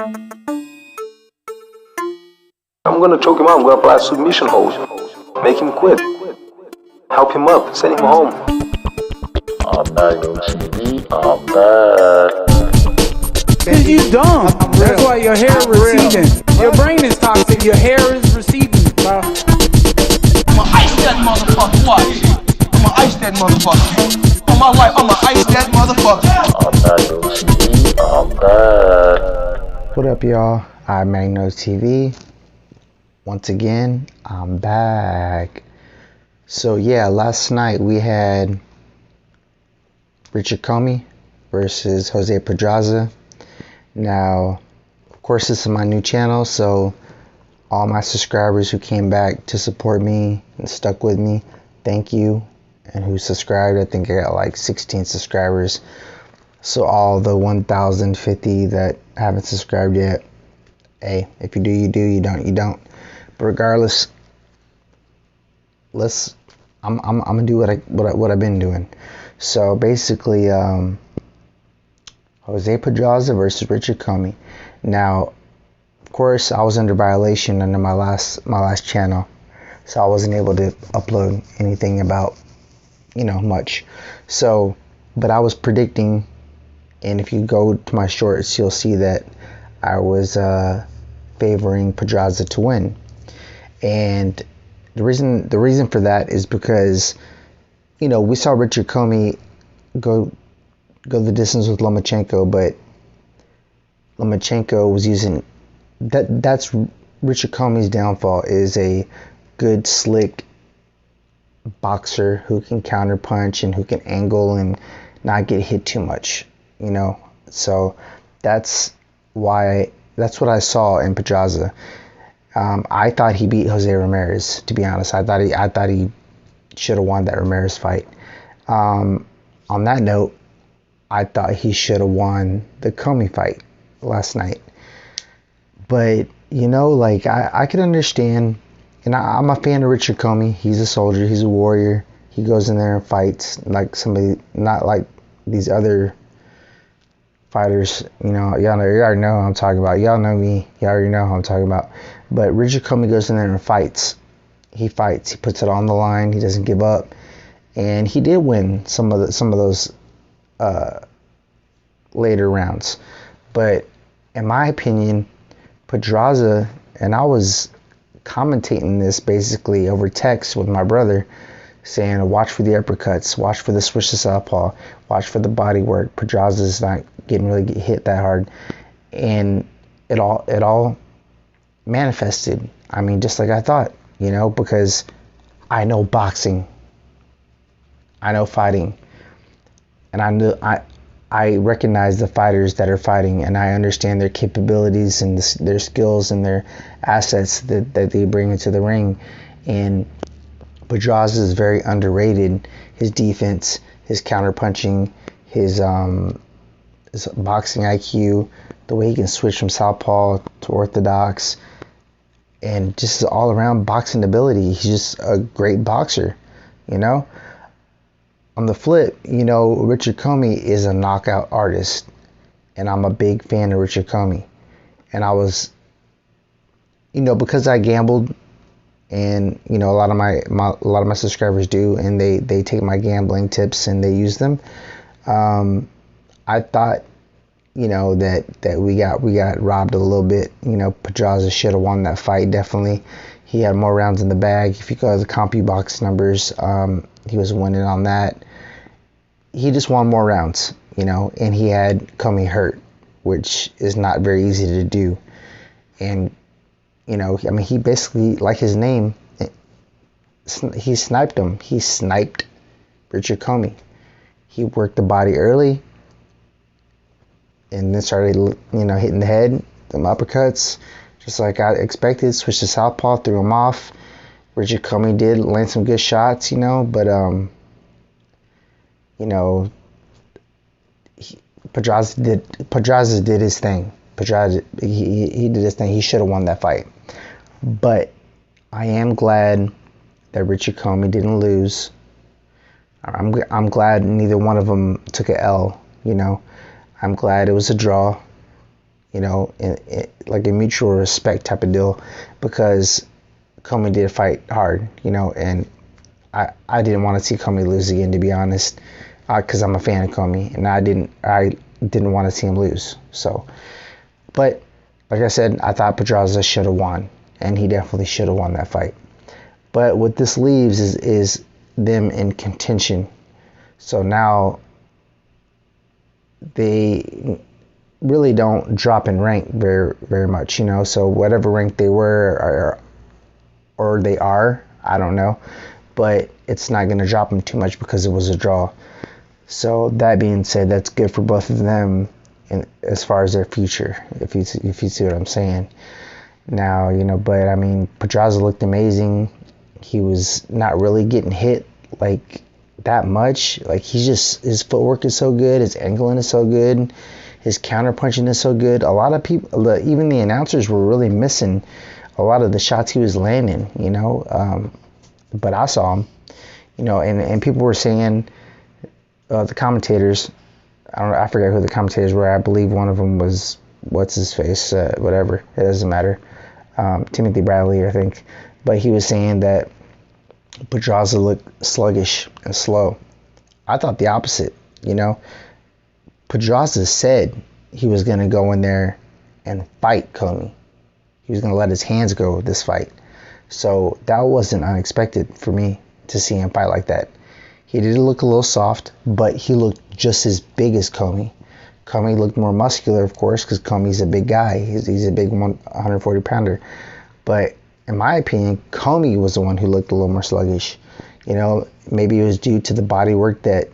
I'm gonna choke him out. I'm gonna apply a submission hold. Make him quit. Help him up. Send him home. I'm back on TV. I'm back. Cause you dumb. That's why your hair receding. Your brain is toxic. Your hair is receding, bro. I'ma ice that motherfucker. Watch. I'ma ice that motherfucker. On my life, I'ma ice that motherfucker. I'm back on TV. I'm back. What up, y'all? I'm Magno TV. Once again, I'm back. So yeah, last night we had Richard Commey versus Jose Pedraza. Now, of course, this is my new channel, so all my subscribers who came back to support me and stuck with me, thank you. And who subscribed, I think I got like 16 subscribers. So all the 1,050 that haven't subscribed yet, hey, if you do, you do. You don't, you don't. But regardless, I'm gonna do what I've been doing. So basically, Jose Pedraza versus Richard Commey. Now, of course, I was under violation under my last channel, so I wasn't able to upload anything about, much. So, but I was predicting, and if you go to my shorts, you'll see that I was favoring Pedraza to win. And the reason for that is because, we saw Richard Commey go the distance with Lomachenko, but Lomachenko was using that's Richard Commey's downfall, is a good, slick boxer who can counter punch and who can angle and not get hit too much, So that's what I saw in Pedraza. I thought he beat Jose Ramirez, to be honest. I thought he should have won that Ramirez fight. On that note, I thought he should have won the Commey fight last night. But, I could understand, and I'm a fan of Richard Commey. He's a soldier, he's a warrior. He goes in there and fights like somebody, not like these other fighters. You already know who I'm talking about. Y'all know me. You already know who I'm talking about. But Richard Commey goes in there and fights. He fights. He puts it on the line. He doesn't give up. And he did win some of those later rounds. But in my opinion, Pedraza, and I was commentating this basically over text with my brother, saying, watch for the uppercuts, watch for the switch to southpaw, watch for the body work. Pedraza's not getting hit that hard. And it all manifested. I mean, just like I thought, because I know boxing, I know fighting, and I recognize the fighters that are fighting, and I understand their capabilities and their skills and their assets that they bring into the ring. And Pedraza is very underrated. His defense, his counter-punching, his boxing IQ, the way he can switch from southpaw to orthodox, and just his all-around boxing ability. He's just a great boxer, On the flip, Richard Commey is a knockout artist, and I'm a big fan of Richard Commey. And I was, because I gambled, and a lot of my subscribers do, and they take my gambling tips and they use them. I thought, that we got robbed a little bit. Pedraza should have won that fight, definitely. He had more rounds in the bag. If you go to the CompuBox numbers, he was winning on that. He just won more rounds, and he had Commey hurt, which is not very easy to do. And, he basically, like his name, he sniped him. He sniped Richard Commey. He worked the body early, and then started, hitting the head, them uppercuts, just like I expected. Switched to southpaw, threw him off. Richard Commey did land some good shots, but Pedraza did his thing. Pedraza, he did his thing. He should have won that fight. But I am glad that Richard Commey didn't lose. I'm glad neither one of them took an L. I'm glad it was a draw. like a mutual respect type of deal, because Commey did fight hard, and I didn't want to see Commey lose again, to be honest, because I'm a fan of Commey, and I didn't want to see him lose. So, but like I said, I thought Pedraza should have won, and he definitely should have won that fight. But what this leaves is them in contention. So now they really don't drop in rank very, very much, So whatever rank they were or they are, I don't know. But it's not going to drop them too much because it was a draw. So that being said, that's good for both of them as far as their future, if you see what I'm saying. Now, but I mean, Pedraza looked amazing. He was not really getting hit like that much. Like his footwork is so good, his angling is so good, his counter punching is so good. A lot of people, even the announcers, were really missing a lot of the shots he was landing, but I saw him, and people were saying, the commentators, I forget who the commentators were. I believe one of them was, what's his face, whatever, it doesn't matter, Timothy Bradley, I think, but he was saying that Pedraza looked sluggish and slow. I thought the opposite, Pedraza said he was going to go in there and fight Commey. He was going to let his hands go with this fight. So that wasn't unexpected for me to see him fight like that. He did look a little soft, but he looked just as big as Commey. Commey looked more muscular, of course, because Commey's a big guy. He's a big 140 pounder. But in my opinion, Commey was the one who looked a little more sluggish. Maybe it was due to the body work that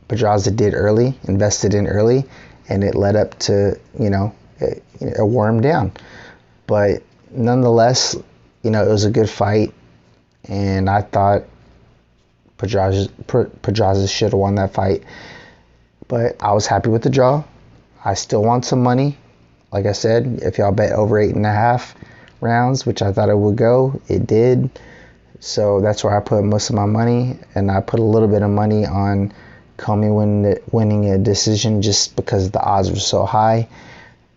Pedraza did early, invested in early, and it led up to, it wore him down. But nonetheless, it was a good fight, and I thought Pedraza should have won that fight. But I was happy with the draw. I still want some money. Like I said, if y'all bet over 8.5 rounds, which I thought it would go, it did. So that's where I put most of my money, and I put a little bit of money on Commey winning a decision just because the odds were so high.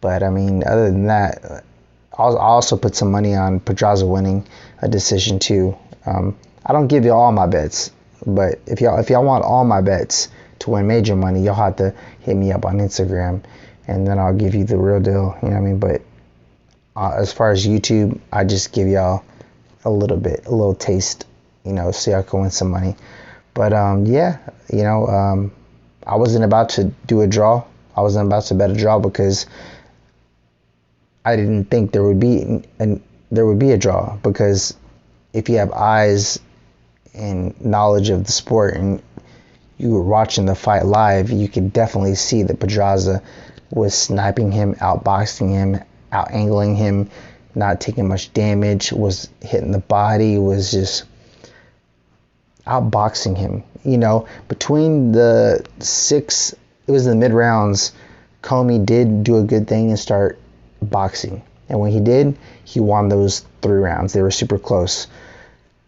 But I mean, other than that, I also put some money on Pedraza winning a decision too. I don't give you all my bets, but if y'all want all my bets to win major money, y'all have to hit me up on Instagram, and then I'll give you the real deal. You know what I mean? But as far as YouTube, I just give y'all a little taste, so y'all can win some money. But yeah, I wasn't about to do a draw. I wasn't about to bet a draw because I didn't think there would be a draw, because if you have eyes and knowledge of the sport and you were watching the fight live, you could definitely see that Pedraza was sniping him, outboxing him, out angling him, not taking much damage, was hitting the body, was just outboxing him. Between the it was the mid rounds, Commey did do a good thing and start boxing. And when he did, he won those 3 rounds. They were super close.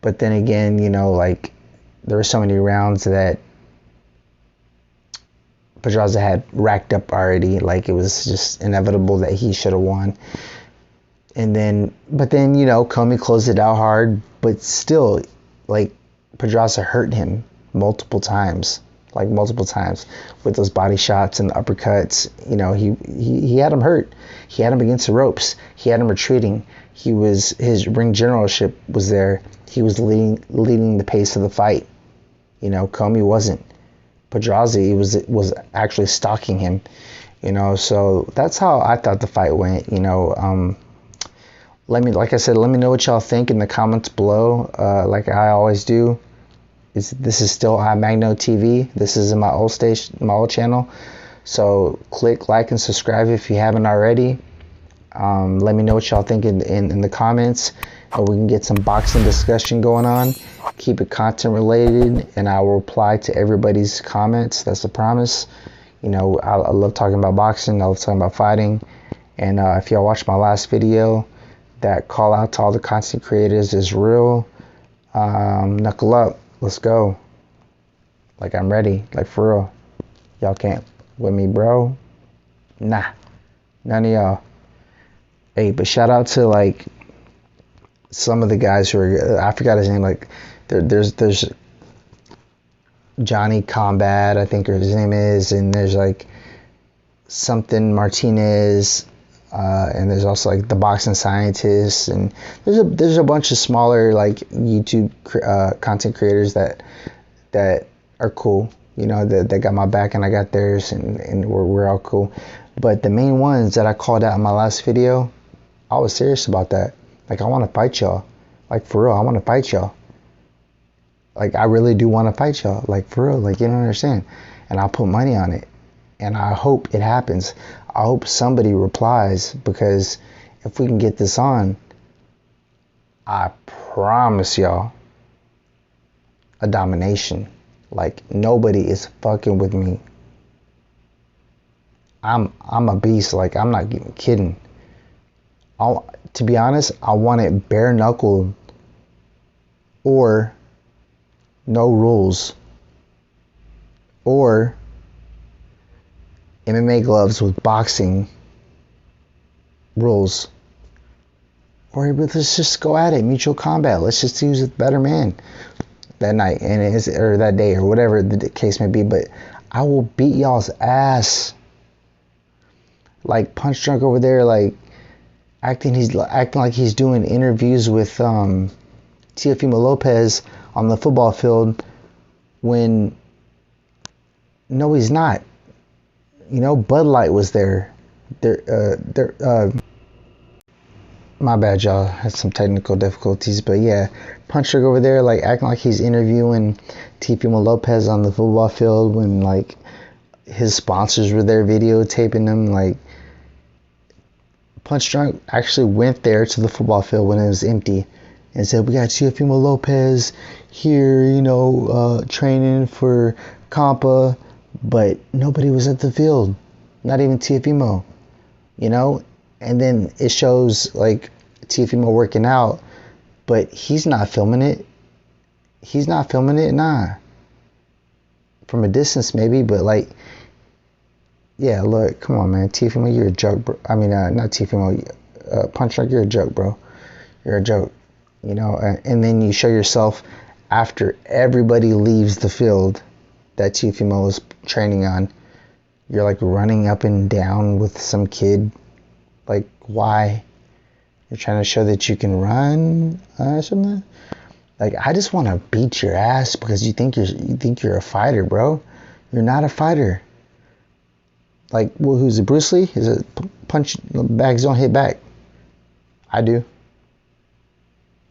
But then again, there were so many rounds that Pedraza had racked up already. Like, it was just inevitable that he should have won. But then, Commey closed it out hard, but still, Pedraza hurt him multiple times with those body shots and the uppercuts. He had him hurt. He had him against the ropes. He had him retreating. His ring generalship was there. He was leading the pace of the fight. Commey wasn't. Pedraza was actually stalking him. So that's how I thought the fight went. Let me know what y'all think in the comments below. Like I always do. This is still on Magno TV. This is in my old channel. So click like and subscribe if you haven't already. Let me know what y'all think in the comments, and we can get some boxing discussion going on. Keep it content related, and I will reply to everybody's comments. That's a promise. I love talking about boxing. I love talking about fighting. And if y'all watched my last video, that call out to all the content creators is real. Knuckle up. Let's go. I'm ready. For real. Y'all can't with me, bro. Nah, none of y'all. Hey, but shout out to like some of the guys who are, I forgot his name, like there's Johnny Combat, I think his name is, and there's like something Martinez, and there's also like the boxing scientist, and there's a bunch of smaller like YouTube content creators that are cool, you know, that got my back and I got theirs, and we're all cool. But the main ones that I called out in my last video, I was serious about that. Like, I want to fight y'all. Like, for real, I want to fight y'all. Like, I really do want to fight y'all. Like, for real, like, you don't understand. And I'll put money on it. And I hope it happens. I hope somebody replies, because if we can get this on, I promise y'all a domination. Like, nobody is fucking with me. I'm a beast. Like, I'm not even kidding. To be honest, I want it bare knuckled or no rules, or MMA gloves with boxing rules, or let's just go at it, mutual combat. Let's just use a better man that night or that day or whatever the case may be. But I will beat y'all's ass. Like Punch Drunk over there, like acting like he's doing interviews with Teofimo Lopez on the football field, when no, he's not. You know, Bud Light was there. My bad, y'all. Had some technical difficulties, but yeah, Punch Drunk over there, like acting like he's interviewing Teofimo Lopez on the football field, when like his sponsors were there videotaping him. Like, Punch Drunk actually went there to the football field when it was empty and said, we got Teofimo Lopez here, you know, training for Compa, but nobody was at the field, not even Teofimo, you know. And then it shows like Teofimo working out, but he's not filming it. Nah. From a distance maybe, but like, yeah, look, come on, man. Teofimo, you're a joke, bro. I mean, not Teofimo, Punch Drunk, you're a joke, bro. You're a joke, you know. And then you show yourself after everybody leaves the field that Teofimo is training on. You're like running up and down with some kid. Like, why? You're trying to show that you can run or something? Like, I just want to beat your ass because you think you're a fighter, bro. You're not a fighter. Like, well, who's it? Bruce Lee? Is it punch bags don't hit back? I do.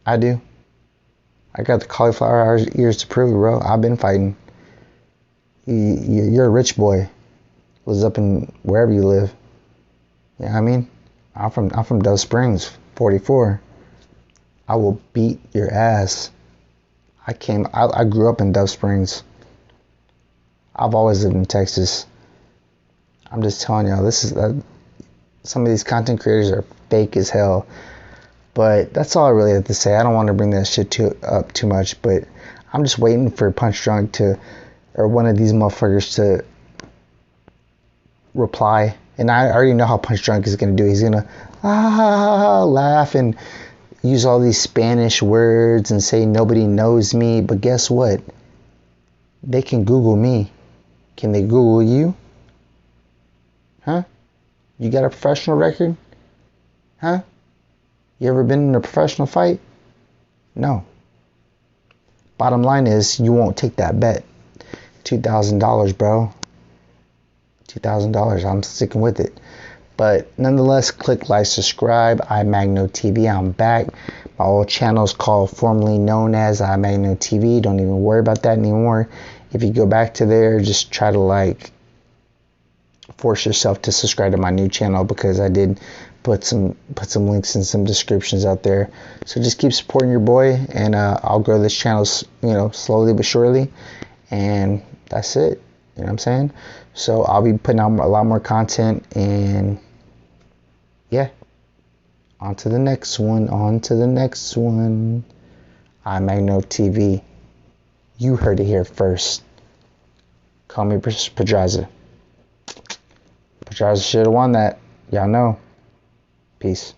I got the cauliflower ears to prove it, bro. I've been fighting. You're a rich boy. Lives up in wherever you live. You know what I mean? I'm from Dove Springs, 44. I will beat your ass. I grew up in Dove Springs. I've always lived in Texas. I'm just telling y'all, some of these content creators are fake as hell. But that's all I really have to say. I don't want to bring that shit up too much, but I'm just waiting for Punch Drunk or one of these motherfuckers to reply. And I already know how Punch Drunk is going to do. He's going to laugh and use all these Spanish words and say nobody knows me. But guess what? They can Google me. Can they Google you? Huh? You got a professional record? Huh? You ever been in a professional fight? No. Bottom line is, you won't take that bet. $2,000, bro. $2,000. I'm sticking with it. But nonetheless, click like, subscribe. iMagno TV. I'm back. My old channel is called, formerly known as iMagno TV. Don't even worry about that anymore. If you go back to there, just try to like force yourself to subscribe to my new channel, because I did put some links and some descriptions out there. So just keep supporting your boy, and I'll grow this channel, you know, slowly but surely. And that's it. You know what I'm saying? So I'll be putting out a lot more content, and yeah, on to the next one. iMagno TV. You heard it here first. Call me Pedraza. Pedraza should have won that. Y'all know. Peace.